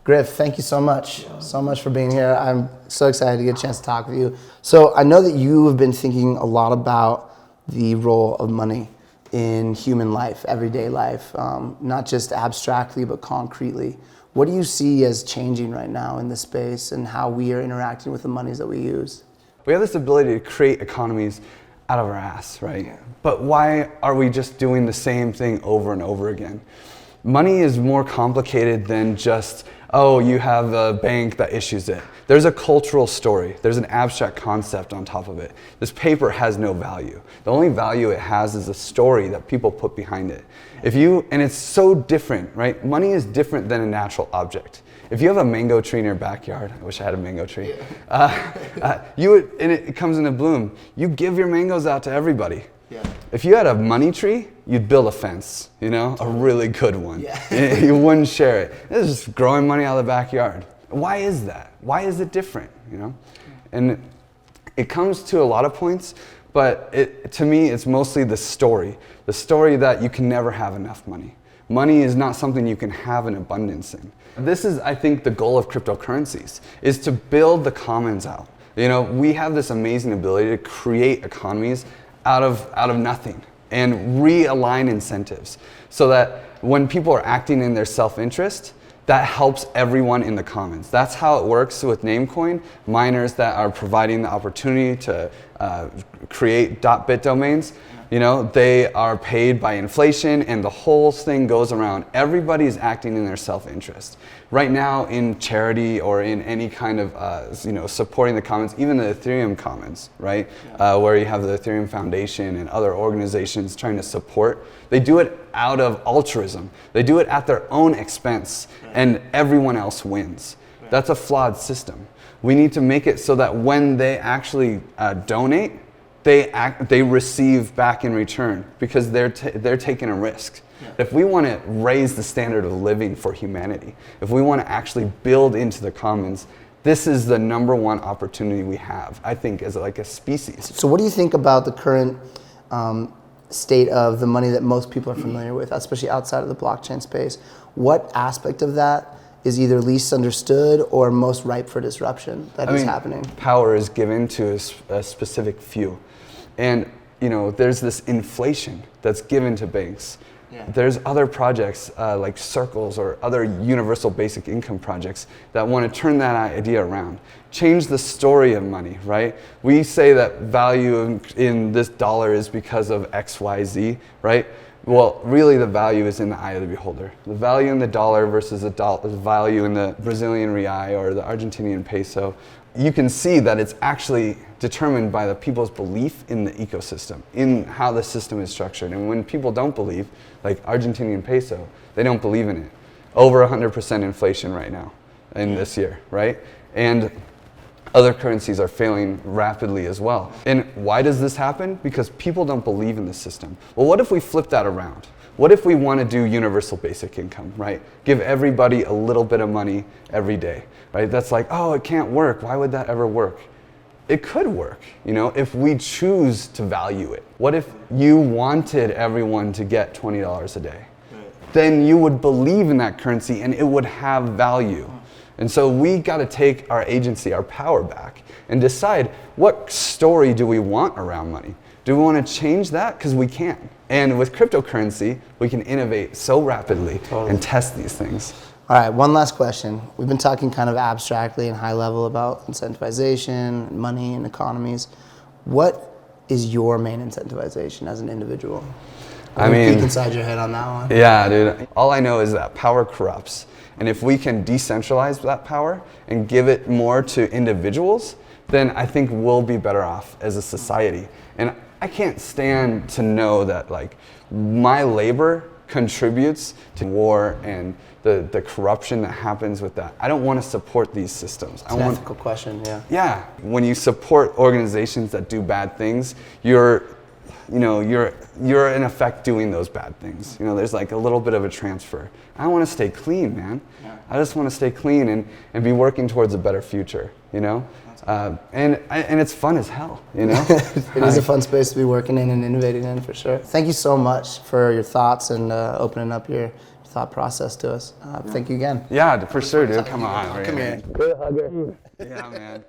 Griff, thank you so much for being here. I'm so excited to get a chance to talk with you. So I know that you have been thinking a lot about the role of money in human life, everyday life, not just abstractly, but concretely. What do you see as changing right now in this space and how we are interacting with the monies that we use? We have this ability to create economies out of our ass, right? Yeah. But why are we just doing the same thing over and over again? Money is more complicated than just, oh, you have a bank that issues it. There's a cultural story. There's an abstract concept on top of it. This paper has no value. The only value it has is a story that people put behind it. And it's so different, right? Money is different than a natural object. If you have a mango tree in your backyard, I wish I had a mango tree, and it comes into bloom, you give your mangoes out to everybody. Yeah. If you had a money tree, you'd build a fence, a really good one. Yeah. You wouldn't share it. It's just growing money out of the backyard. Why is that? Why is it different? And it comes to a lot of points, but to me, it's mostly the story that you can never have enough money. Money is not something you can have in abundance in. This is, I think, the goal of cryptocurrencies, is to build the commons out. We have this amazing ability to create economies out of nothing and realign incentives so that when people are acting in their self-interest, that helps everyone in the commons. That's how it works with Namecoin. Miners that are providing the opportunity to create .bit domains, they are paid by inflation and the whole thing goes around. Everybody's acting in their self-interest. Right now in charity or in any kind of, supporting the commons, even the Ethereum commons, right? Yeah. Where you have the Ethereum Foundation and other organizations trying to support, they do it out of altruism. They do it at their own expense and everyone else wins. That's a flawed system. We need to make it so that when they actually donate, they receive back in return because they're taking a risk. Yeah. If we want to raise the standard of living for humanity, if we want to actually build into the commons, this is the number one opportunity we have, I think, as like a species. So what do you think about the current state of the money that most people are familiar with, especially outside of the blockchain space? What aspect of that is either least understood or most ripe for disruption that is happening? Power is given to a specific few. And there's this inflation that's given to banks. Yeah. There's other projects like Circles or other universal basic income projects that want to turn that idea around. Change the story of money, right? We say that value in this dollar is because of X, Y, Z, right? Well, really the value is in the eye of the beholder. The value in the dollar versus the value in the Brazilian real or the Argentinian peso, you can see that it's actually determined by the people's belief in the ecosystem, in how the system is structured. And when people don't believe, like Argentinian peso, they don't believe in it. Over 100% inflation right now in this year, right? And other currencies are failing rapidly as well. And why does this happen? Because people don't believe in the system. Well, what if we flip that around? What if we want to do universal basic income, right? Give everybody a little bit of money every day, right? That's like, oh, it can't work. Why would that ever work? It could work, if we choose to value it. What if you wanted everyone to get $20 a day? Right. Then you would believe in that currency and it would have value. And so we got to take our agency, our power back and decide what story do we want around money? Do we want to change that? Because we can. And with cryptocurrency, we can innovate so rapidly and test these things. All right, one last question. We've been talking kind of abstractly and high level about incentivization, money, and economies. What is your main incentivization as an individual? Peek inside your head on that one. Yeah, dude. All I know is that power corrupts. And if we can decentralize that power and give it more to individuals, then I think we'll be better off as a society. And I can't stand to know that my labor contributes to war and the corruption that happens with that. I don't want to support these systems. It's an ethical question, yeah. Yeah, when you support organizations that do bad things, you're you know, you're in effect doing those bad things. You know, there's like a little bit of a transfer. I want to stay clean, man. Yeah. I just want to stay clean and be working towards a better future, you know? And it's fun as hell, you know? It is a fun space to be working in and innovating in, for sure. Thank you so much for your thoughts and opening up your thought process to us. Thank you again. Yeah, for sure, dude. Come on. Come here. Good hugger. Yeah, man.